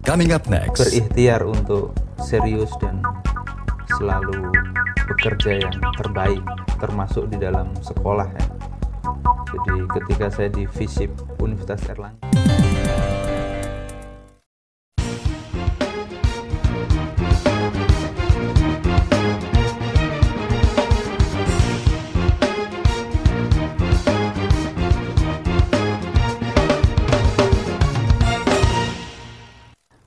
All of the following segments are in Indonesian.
Coming up next. Berikhtiar untuk serius dan selalu bekerja yang terbaik, termasuk di dalam sekolah ya. Jadi ketika saya di FISIP Universitas Airlangga.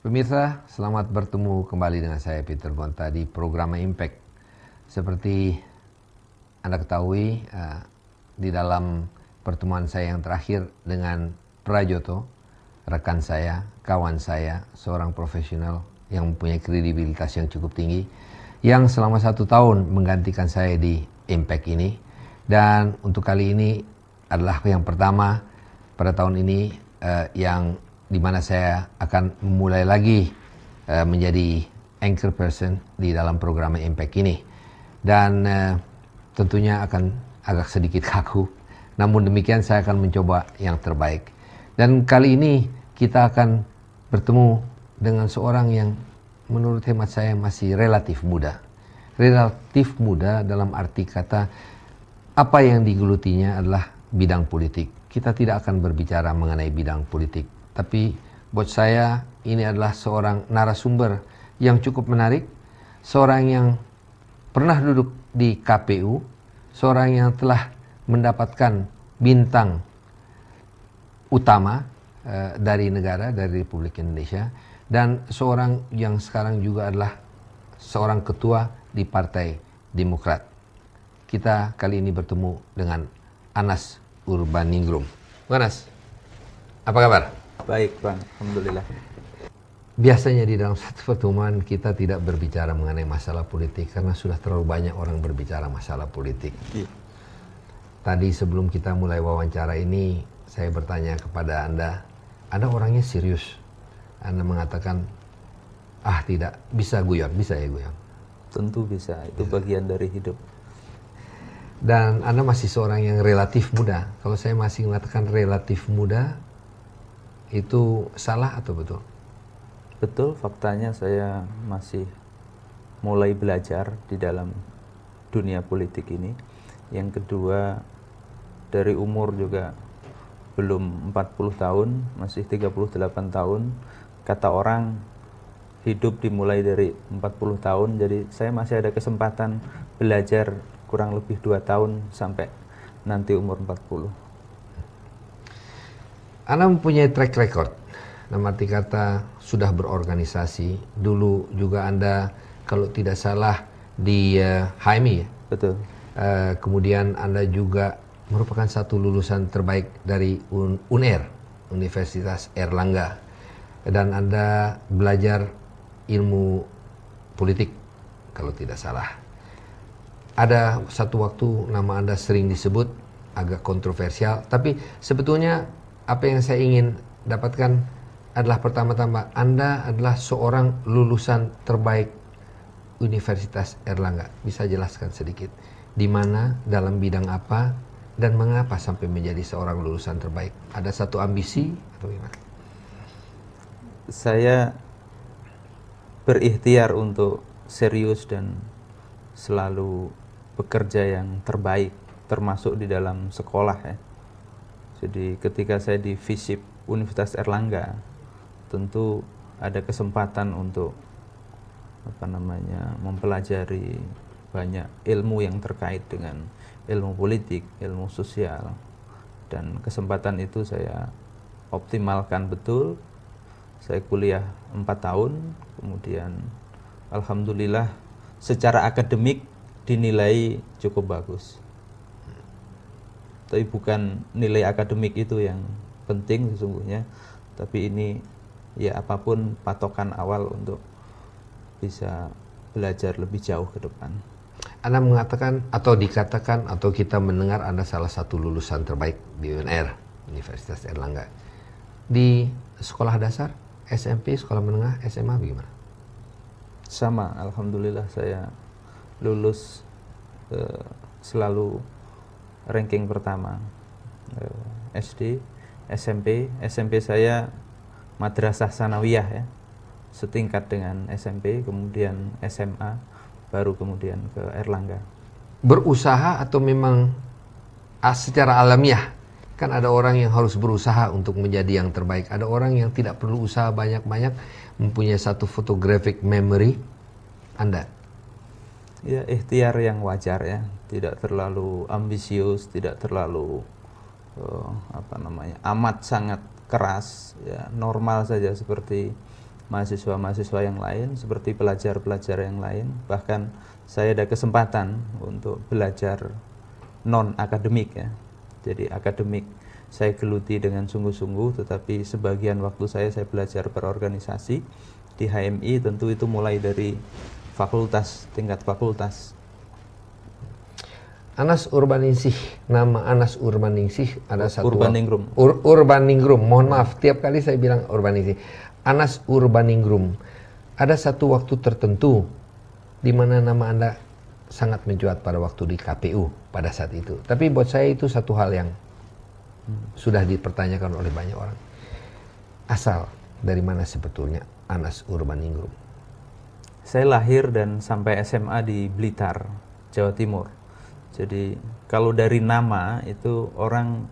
Pemirsa, selamat bertemu kembali dengan saya Peter Gonta di program Impact. Seperti Anda ketahui, di dalam pertemuan saya yang terakhir dengan Prajoto, rekan saya, kawan saya, seorang profesional yang mempunyai kredibilitas yang cukup tinggi, yang selama 1 tahun menggantikan saya di Impact ini. Dan untuk kali ini adalah yang pertama pada tahun ini yang di mana saya akan memulai lagi menjadi anchor person di dalam program Impact ini. Dan tentunya akan agak sedikit kaku, namun demikian saya akan mencoba yang terbaik. Dan kali ini kita akan bertemu dengan seorang yang menurut hemat saya masih relatif muda. Relatif muda dalam arti kata apa yang digelutinya adalah bidang politik. Kita tidak akan berbicara mengenai bidang politik, tapi buat saya ini adalah seorang narasumber yang cukup menarik, seorang yang pernah duduk di KPU, seorang yang telah mendapatkan bintang utama dari negara, dari Republik Indonesia, dan seorang yang sekarang juga adalah seorang ketua di Partai Demokrat. Kita kali ini bertemu dengan Anas Urbaningrum. Anas, apa kabar? Baik Bang, Alhamdulillah. Biasanya di dalam satu pertemuan kita tidak berbicara mengenai masalah politik karena sudah terlalu banyak orang berbicara masalah politik. Iya. Tadi sebelum kita mulai wawancara ini, saya bertanya kepada Anda orangnya serius. Anda mengatakan, tidak, bisa guyon, bisa ya guyon? Tentu bisa, itu bagian dari hidup. Dan Anda masih seorang yang relatif muda. Kalau saya masih mengatakan relatif muda, itu salah atau betul? Betul, faktanya saya masih mulai belajar di dalam dunia politik ini. Yang kedua, dari umur juga belum 40 tahun, masih 38 tahun. Kata orang, hidup dimulai dari 40 tahun, jadi saya masih ada kesempatan belajar kurang lebih 2 tahun sampai nanti umur 40. Anda mempunyai track record, nama arti kata sudah berorganisasi. Dulu juga Anda kalau tidak salah di HMI ya? Betul. Kemudian Anda juga merupakan satu lulusan terbaik dari UNER, Universitas Airlangga. Dan Anda belajar ilmu politik kalau tidak salah. Ada satu waktu nama Anda sering disebut, agak kontroversial, tapi sebetulnya apa yang saya ingin dapatkan adalah pertama-tama Anda adalah seorang lulusan terbaik Universitas Airlangga. Bisa jelaskan sedikit di mana, dalam bidang apa, dan mengapa sampai menjadi seorang lulusan terbaik? Ada satu ambisi atau gimana? Saya berikhtiar untuk serius dan selalu bekerja yang terbaik, termasuk di dalam sekolah ya. Jadi ketika saya di FISIP Universitas Airlangga, tentu ada kesempatan untuk mempelajari banyak ilmu yang terkait dengan ilmu politik, ilmu sosial, dan kesempatan itu saya optimalkan betul. Saya kuliah 4 tahun, kemudian alhamdulillah secara akademik dinilai cukup bagus. Tapi bukan nilai akademik itu yang penting sesungguhnya, tapi ini ya apapun patokan awal untuk bisa belajar lebih jauh ke depan. Anda mengatakan atau dikatakan atau kita mendengar Anda salah satu lulusan terbaik di UNR, Universitas Airlangga. Di sekolah dasar, SMP, sekolah menengah, SMA bagaimana? Sama, alhamdulillah saya lulus selalu ranking pertama. SD, SMP saya Madrasah Sanawiyah ya. setingkat dengan SMP, kemudian SMA, baru kemudian ke Erlangga. Berusaha atau memang secara alamiah? Kan ada orang yang harus berusaha untuk menjadi yang terbaik. Ada orang yang tidak perlu usaha banyak-banyak, mempunyai satu photographic memory. Anda? Ya, ikhtiar yang wajar ya, tidak terlalu ambisius, tidak terlalu amat sangat keras, ya normal saja seperti mahasiswa-mahasiswa yang lain, seperti pelajar-pelajar yang lain. Bahkan saya ada kesempatan untuk belajar non akademik ya. Jadi akademik saya geluti dengan sungguh-sungguh, tetapi sebagian waktu saya belajar berorganisasi di HMI. Tentu itu mulai dari fakultas, tingkat fakultas. Anas Urbaningsih, nama Anas Urbaningsih ada satu. Urbaningrum. Urbaningrum, mohon maaf, tiap kali saya bilang Urbaningsih. Anas Urbaningrum, ada satu waktu tertentu di mana nama Anda sangat mencuat pada waktu di KPU pada saat itu. Tapi buat saya itu satu hal yang sudah dipertanyakan oleh banyak orang. Asal dari mana sebetulnya Anas Urbaningrum? Saya lahir dan sampai SMA di Blitar, Jawa Timur. Jadi kalau dari nama itu orang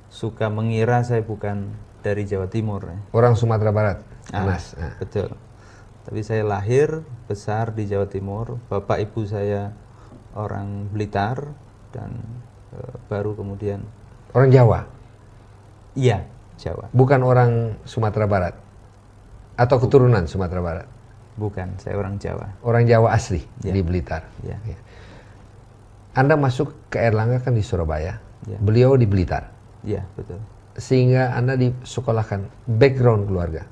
suka mengira saya bukan dari Jawa Timur. Ya. Orang Sumatera Barat, Anas. Betul. Tapi saya lahir besar di Jawa Timur. Bapak ibu saya orang Blitar dan baru kemudian. Orang Jawa? Iya, Jawa. Bukan orang Sumatera Barat? Atau keturunan Sumatera Barat? Bukan, saya orang Jawa. Orang Jawa asli ya. Di Blitar. Ya. Ya. Anda masuk ke Erlangga kan di Surabaya, ya. Beliau di Blitar. Iya, betul. Sehingga Anda disekolahkan, background keluarga?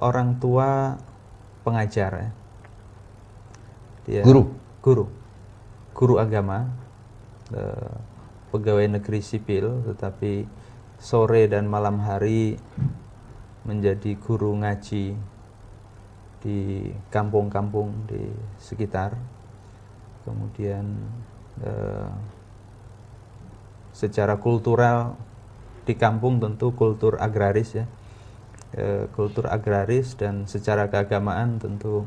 Orang tua pengajar ya. Dia guru agama, pegawai negeri sipil, tetapi sore dan malam hari menjadi guru ngaji di kampung-kampung di sekitar. Kemudian secara kultural di kampung tentu kultur agraris ya, kultur agraris, dan secara keagamaan tentu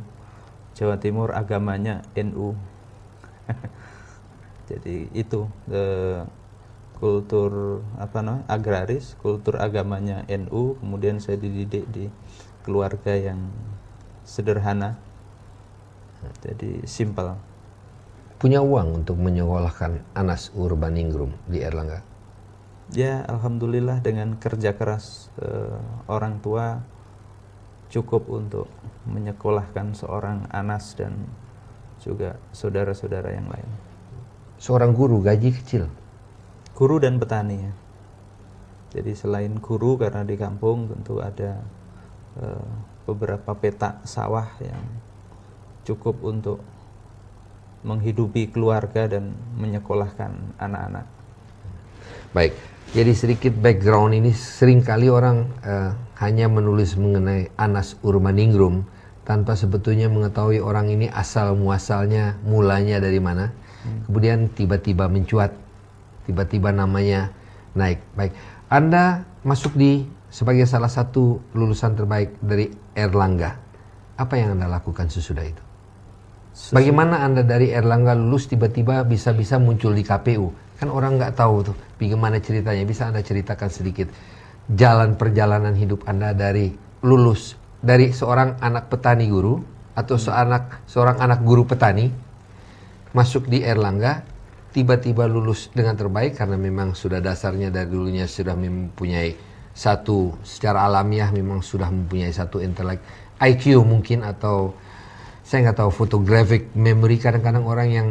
Jawa Timur agamanya NU. Jadi itu kultur agraris, kultur agamanya NU. Kemudian saya dididik di keluarga yang sederhana, jadi simple. Punya uang untuk menyekolahkan Anas Urbaningrum di Erlangga? Ya, alhamdulillah dengan kerja keras orang tua cukup untuk menyekolahkan seorang Anas dan juga saudara-saudara yang lain. Seorang guru gaji kecil? Guru dan petani ya. Jadi selain guru, karena di kampung tentu ada beberapa petak sawah yang cukup untuk menghidupi keluarga dan menyekolahkan anak-anak. Baik, jadi sedikit background ini, seringkali orang hanya menulis mengenai Anas Urbaningrum tanpa sebetulnya mengetahui orang ini asal muasalnya, mulanya dari mana. Kemudian tiba-tiba mencuat, tiba-tiba namanya naik. Baik, Anda masuk sebagai salah satu lulusan terbaik dari Erlangga. Apa yang Anda lakukan sesudah itu? Bagaimana Anda dari Erlangga lulus tiba-tiba bisa muncul di KPU? Kan orang nggak tahu tuh bagaimana ceritanya. Bisa Anda ceritakan sedikit jalan perjalanan hidup Anda dari lulus dari seorang anak petani guru atau seorang anak guru petani masuk di Erlangga, tiba-tiba lulus dengan terbaik karena memang sudah dasarnya dari dulunya sudah mempunyai satu, secara alamiah memang sudah mempunyai satu intelek, IQ mungkin, atau saya nggak tahu, photographic memory. Kadang-kadang orang yang